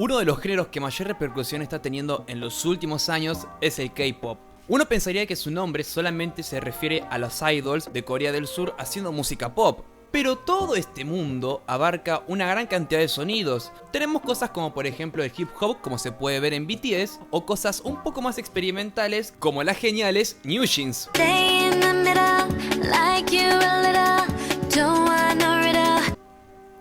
Uno de los géneros que mayor repercusión está teniendo en los últimos años es el K-pop. Uno pensaría que su nombre solamente se refiere a los idols de Corea del Sur haciendo música pop, pero todo este mundo abarca una gran cantidad de sonidos. Tenemos cosas como por ejemplo el hip hop, como se puede ver en BTS, o cosas un poco más experimentales como las geniales New Jeans.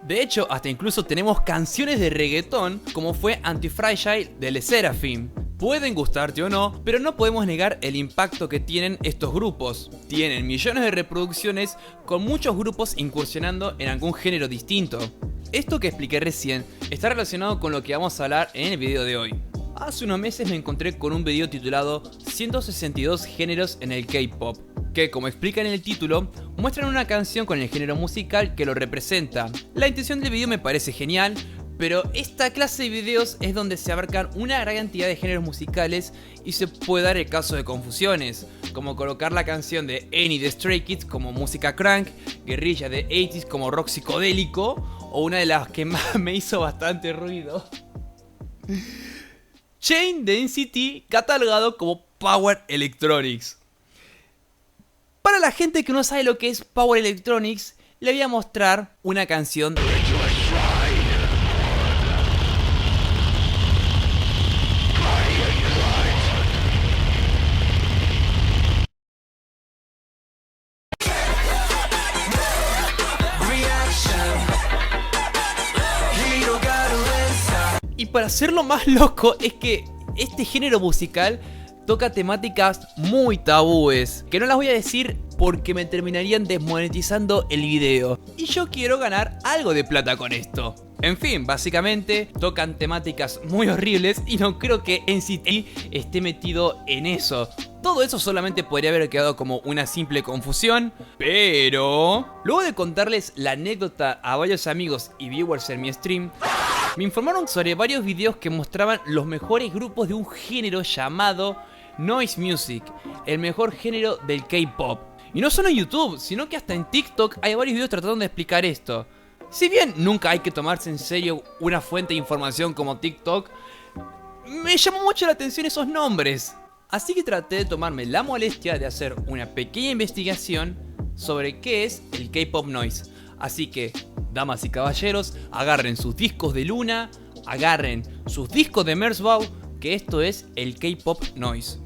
De hecho, hasta incluso tenemos canciones de reggaetón como fue Anti-Fragile de LE SSERAFIM. Pueden gustarte o no, pero no podemos negar el impacto que tienen estos grupos. Tienen millones de reproducciones con muchos grupos incursionando en algún género distinto. Esto que expliqué recién está relacionado con lo que vamos a hablar en el video de hoy. Hace unos meses me encontré con un video titulado 162 géneros en el K-pop, que como explica en el título, muestran una canción con el género musical que lo representa. La intención del video me parece genial, pero esta clase de videos es donde se abarcan una gran cantidad de géneros musicales y se puede dar el caso de confusiones, como colocar la canción de Any de Stray Kids como música crank, Guerrilla de 80s como rock psicodélico, o una de las que más me hizo bastante ruido, Chain de NCT catalogado como Power Electronics. Para la gente que no sabe lo que es Power Electronics, le voy a mostrar una canción de Y para hacerlo más loco es que este género musical toca temáticas muy tabúes, que no las voy a decir porque me terminarían desmonetizando el video. Y yo quiero ganar algo de plata con esto. En fin, básicamente tocan temáticas muy horribles y no creo que NCT esté metido en eso. Todo eso solamente podría haber quedado como una simple confusión, pero luego de contarles la anécdota a varios amigos y viewers en mi stream, me informaron sobre varios videos que mostraban los mejores grupos de un género llamado Noise Music, el mejor género del K-pop. Y no solo en YouTube, sino que hasta en TikTok hay varios videos tratando de explicar esto. Si bien nunca hay que tomarse en serio una fuente de información como TikTok, me llamó mucho la atención esos nombres. Así que traté de tomarme la molestia de hacer una pequeña investigación sobre qué es el K-pop Noise. Así que, damas y caballeros, agarren sus discos de Luna, agarren sus discos de Merzbow, que esto es el K-pop Noise.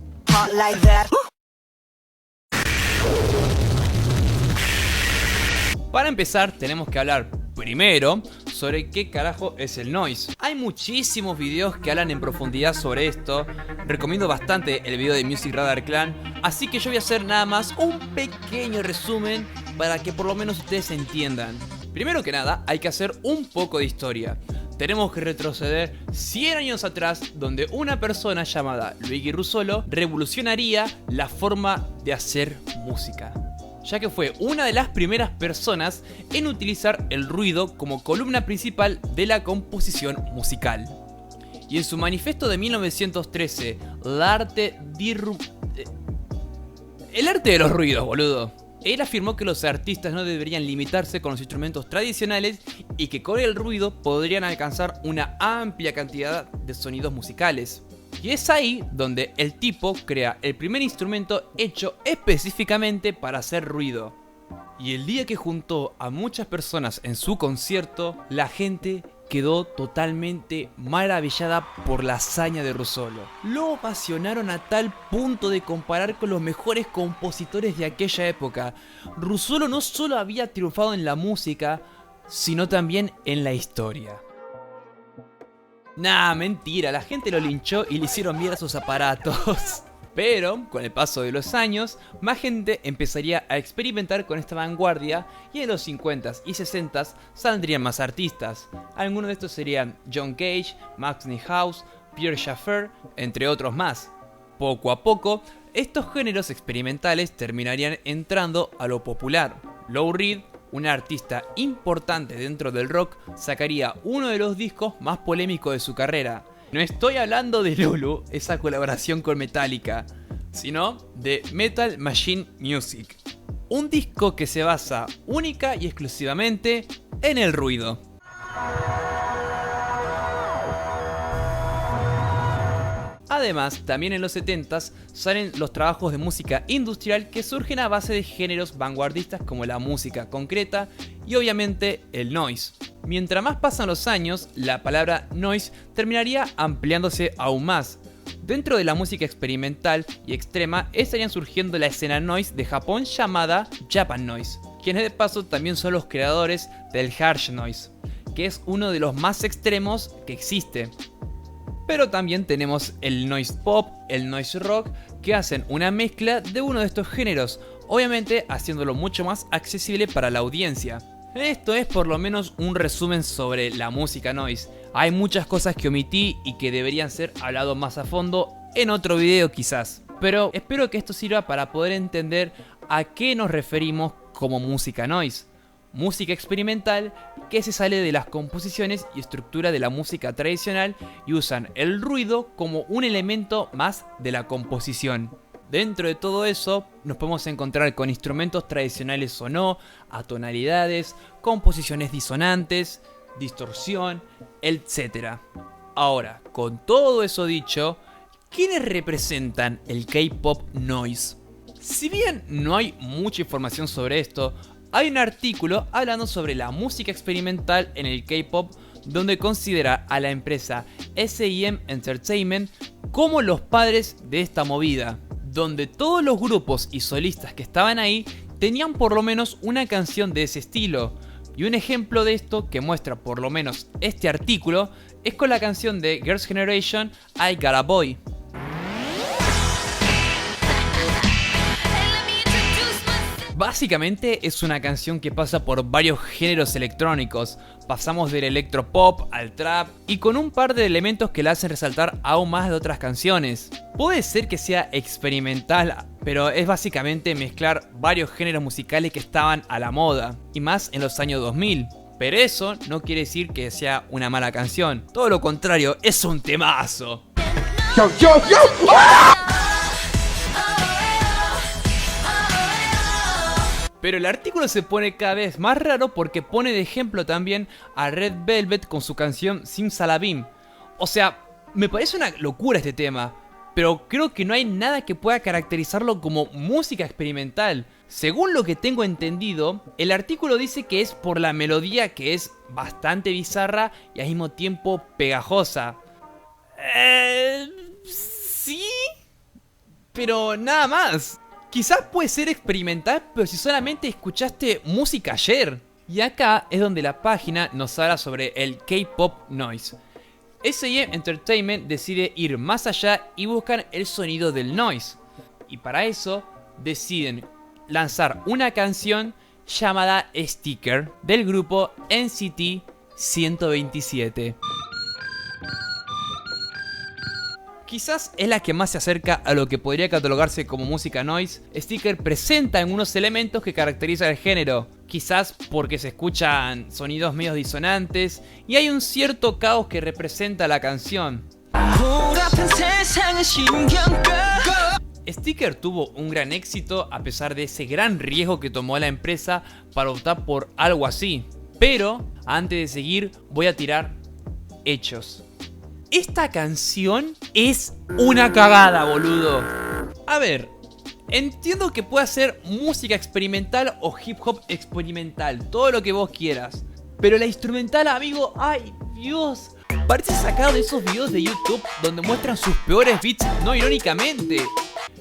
Para empezar tenemos que hablar primero sobre qué carajo es el noise. Hay muchísimos videos que hablan en profundidad sobre esto. Recomiendo bastante el video de Music Radar Clan, así que yo voy a hacer nada más un pequeño resumen para que por lo menos ustedes entiendan. Primero que nada hay que hacer un poco de historia. Tenemos que retroceder 100 años atrás, donde una persona llamada Luigi Russolo revolucionaría la forma de hacer música, ya que fue una de las primeras personas en utilizar el ruido como columna principal de la composición musical. Y en su manifiesto de 1913, el arte de los ruidos, boludo. Él afirmó que los artistas no deberían limitarse con los instrumentos tradicionales y que con el ruido podrían alcanzar una amplia cantidad de sonidos musicales. Y es ahí donde el tipo crea el primer instrumento hecho específicamente para hacer ruido. Y el día que juntó a muchas personas en su concierto, la gente quedó totalmente maravillada por la hazaña de Russolo. Lo apasionaron a tal punto de comparar con los mejores compositores de aquella época. Russolo no solo había triunfado en la música, sino también en la historia. Nah, mentira, la gente lo linchó y le hicieron mierda a sus aparatos. Pero, con el paso de los años, más gente empezaría a experimentar con esta vanguardia y en los 50s y 60s saldrían más artistas. Algunos de estos serían John Cage, Max Neuhaus, Pierre Schaeffer, entre otros más. Poco a poco, estos géneros experimentales terminarían entrando a lo popular. Lou Reed, un artista importante dentro del rock, sacaría uno de los discos más polémicos de su carrera. No estoy hablando de Lulu, esa colaboración con Metallica, sino de Metal Machine Music. Un disco que se basa única y exclusivamente en el ruido. Además, también en los 70s salen los trabajos de música industrial que surgen a base de géneros vanguardistas como la música concreta y obviamente el noise. Mientras más pasan los años, la palabra noise terminaría ampliándose aún más. Dentro de la música experimental y extrema estarían surgiendo la escena noise de Japón llamada Japan Noise, quienes de paso también son los creadores del harsh noise, que es uno de los más extremos que existe. Pero también tenemos el noise pop, el noise rock, que hacen una mezcla de uno de estos géneros, obviamente haciéndolo mucho más accesible para la audiencia. Esto es por lo menos un resumen sobre la música noise. Hay muchas cosas que omití y que deberían ser hablado más a fondo en otro video quizás. Pero espero que esto sirva para poder entender a qué nos referimos como música noise. Música experimental que se sale de las composiciones y estructura de la música tradicional y usan el ruido como un elemento más de la composición. Dentro de todo eso nos podemos encontrar con instrumentos tradicionales o no, atonalidades, composiciones disonantes, distorsión, etc. Ahora, con todo eso dicho, ¿quiénes representan el K-Pop Noise? Si bien no hay mucha información sobre esto, hay un artículo hablando sobre la música experimental en el K-Pop donde considera a la empresa S&M Entertainment como los padres de esta movida, donde todos los grupos y solistas que estaban ahí tenían por lo menos una canción de ese estilo. Y un ejemplo de esto que muestra por lo menos este artículo es con la canción de Girls' Generation I Got a Boy. Básicamente es una canción que pasa por varios géneros electrónicos, pasamos del electropop al trap y con un par de elementos que la hacen resaltar aún más de otras canciones. Puede ser que sea experimental, pero es básicamente mezclar varios géneros musicales que estaban a la moda, y más en los años 2000. Pero eso no quiere decir que sea una mala canción, todo lo contrario, es un temazo. Yo, yo, yo. Pero el artículo se pone cada vez más raro porque pone de ejemplo también a Red Velvet con su canción Simsalabim. O sea, me parece una locura este tema, pero creo que no hay nada que pueda caracterizarlo como música experimental. Según lo que tengo entendido, el artículo dice que es por la melodía que es bastante bizarra y al mismo tiempo pegajosa. Sí, pero nada más. Quizás puede ser experimental, pero si solamente escuchaste música ayer. Y acá es donde la página nos habla sobre el K-Pop Noise. S&M Entertainment decide ir más allá y buscan el sonido del noise. Y para eso deciden lanzar una canción llamada Sticker del grupo NCT 127. Quizás es la que más se acerca a lo que podría catalogarse como música noise. Sticker presenta algunos elementos que caracterizan el género, quizás porque se escuchan sonidos medios disonantes y hay un cierto caos que representa la canción. Sticker tuvo un gran éxito a pesar de ese gran riesgo que tomó la empresa para optar por algo así. Pero antes de seguir voy a tirar hechos. Esta canción es una cagada, boludo. A ver, entiendo que pueda ser música experimental o hip hop experimental, todo lo que vos quieras. Pero la instrumental, amigo, ay, Dios. Parece sacado de esos videos de YouTube donde muestran sus peores beats, no irónicamente.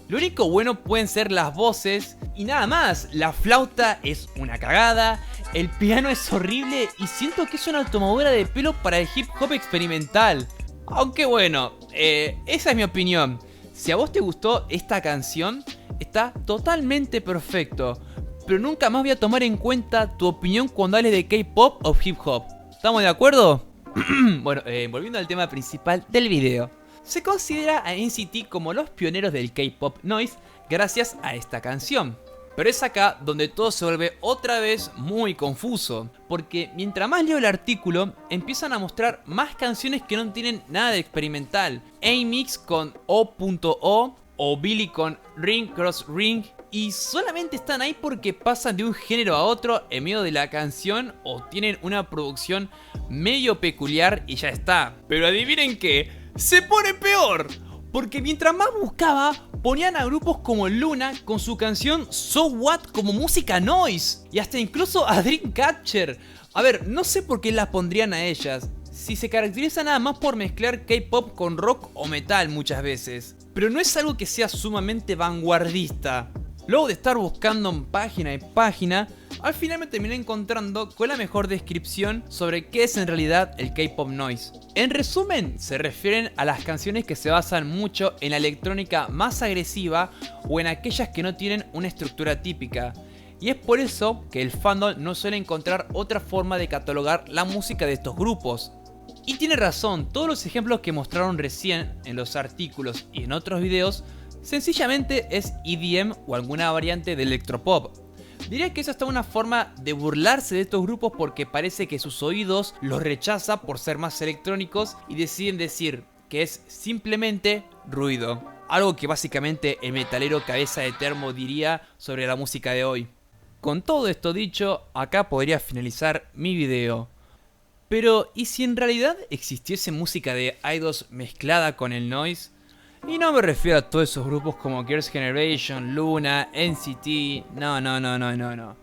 Lo único bueno pueden ser las voces y nada más. La flauta es una cagada, el piano es horrible y siento que es una tomadura de pelo para el hip hop experimental. Aunque bueno, esa es mi opinión. Si a vos te gustó esta canción, está totalmente perfecto. Pero nunca más voy a tomar en cuenta tu opinión cuando hables de K-pop o hip hop. ¿Estamos de acuerdo? Bueno, volviendo al tema principal del video. Se considera a NCT como los pioneros del K-pop noise gracias a esta canción. Pero es acá donde todo se vuelve otra vez muy confuso, porque mientras más leo el artículo, empiezan a mostrar más canciones que no tienen nada de experimental. A-Mix con O.O o Billy con Ring Cross Ring, y solamente están ahí porque pasan de un género a otro en medio de la canción o tienen una producción medio peculiar y ya está. Pero adivinen qué, se pone peor. Porque mientras más buscaba, ponían a grupos como Luna con su canción So What como música noise. Y hasta incluso a Dreamcatcher. A ver, no sé por qué las pondrían a ellas, si se caracteriza nada más por mezclar K-pop con rock o metal muchas veces. Pero no es algo que sea sumamente vanguardista. Luego de estar buscando en página y página, al final me terminé encontrando con la mejor descripción sobre qué es en realidad el K-pop noise. En resumen, se refieren a las canciones que se basan mucho en la electrónica más agresiva o en aquellas que no tienen una estructura típica. Y es por eso que el fandom no suele encontrar otra forma de catalogar la música de estos grupos. Y tiene razón, todos los ejemplos que mostraron recién en los artículos y en otros videos sencillamente es EDM o alguna variante de electropop. Diría que es hasta una forma de burlarse de estos grupos porque parece que sus oídos los rechaza por ser más electrónicos y deciden decir que es simplemente ruido. Algo que básicamente el metalero cabeza de termo diría sobre la música de hoy. Con todo esto dicho, acá podría finalizar mi video. Pero, ¿y si en realidad existiese música de idols mezclada con el noise? Y no me refiero a todos esos grupos como Girls' Generation, Luna, NCT, no.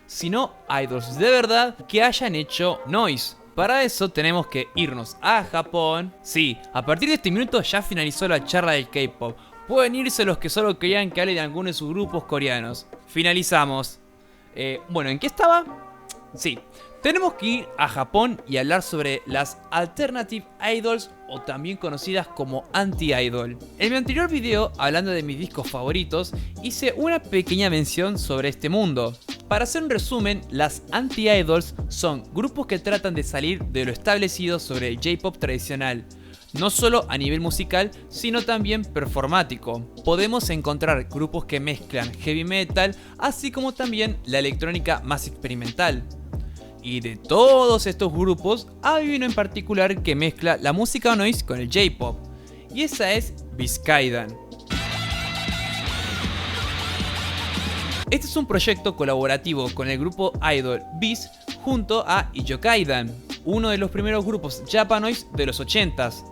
Sino idols de verdad que hayan hecho noise. Para eso tenemos que irnos a Japón. Sí, a partir de este minuto ya finalizó la charla del K-pop. Pueden irse los que solo querían que hable de alguno de sus grupos coreanos. Finalizamos. Bueno, ¿en qué estaba? Sí, tenemos que ir a Japón y hablar sobre las Alternative Idols o también conocidas como Anti-Idol. En mi anterior video, hablando de mis discos favoritos, hice una pequeña mención sobre este mundo. Para hacer un resumen, las Anti-Idols son grupos que tratan de salir de lo establecido sobre el J-pop tradicional. No solo a nivel musical, sino también performático. Podemos encontrar grupos que mezclan heavy metal, así como también la electrónica más experimental. Y de todos estos grupos, hay uno en particular que mezcla la música noise con el J-pop, y esa es Bizkaidan. Este es un proyecto colaborativo con el grupo idol Biz junto a Ijokaidan, uno de los primeros grupos japanoise de los 80s.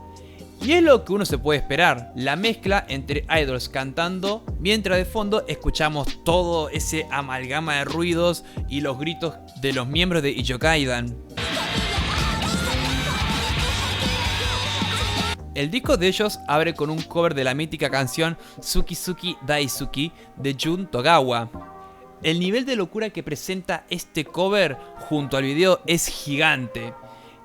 Y es lo que uno se puede esperar, la mezcla entre idols cantando, mientras de fondo escuchamos todo ese amalgama de ruidos y los gritos de los miembros de Ijokaidan. El disco de ellos abre con un cover de la mítica canción Suki Daisuki de Jun Togawa. El nivel de locura que presenta este cover junto al video es gigante.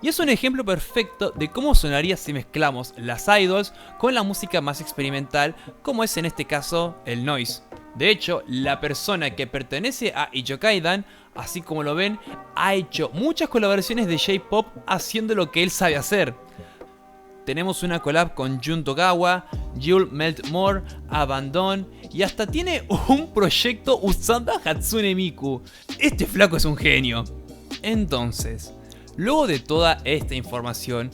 Y es un ejemplo perfecto de cómo sonaría si mezclamos las idols con la música más experimental, como es en este caso el noise. De hecho, la persona que pertenece a Ijokaidan, así como lo ven, ha hecho muchas colaboraciones de J-pop haciendo lo que él sabe hacer. Tenemos una collab con Jun Togawa, You'll Melt More, Abandon y hasta tiene un proyecto usando a Hatsune Miku. Este flaco es un genio. Entonces, luego de toda esta información,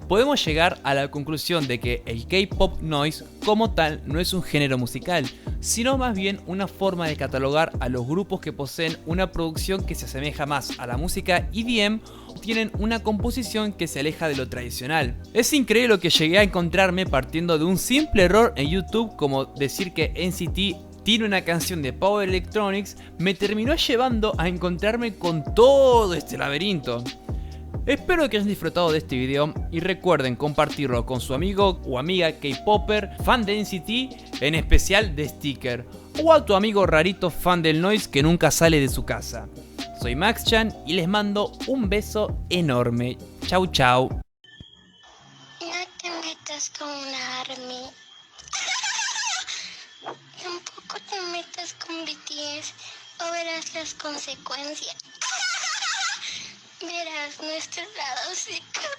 podemos llegar a la conclusión de que el K-pop noise como tal no es un género musical, sino más bien una forma de catalogar a los grupos que poseen una producción que se asemeja más a la música EDM o tienen una composición que se aleja de lo tradicional. Es increíble lo que llegué a encontrarme partiendo de un simple error en YouTube, como decir que NCT tiene una canción de Power Electronics, me terminó llevando a encontrarme con todo este laberinto. Espero que hayan disfrutado de este video y recuerden compartirlo con su amigo o amiga K-Popper, fan de NCT, en especial de Sticker, o a tu amigo rarito fan del noise que nunca sale de su casa. Soy Max Chan y les mando un beso enorme. Chau chau. No te metas con una ARMY. Tampoco te metas con BTS o verás las consecuencias. Verás nuestro lado secreto.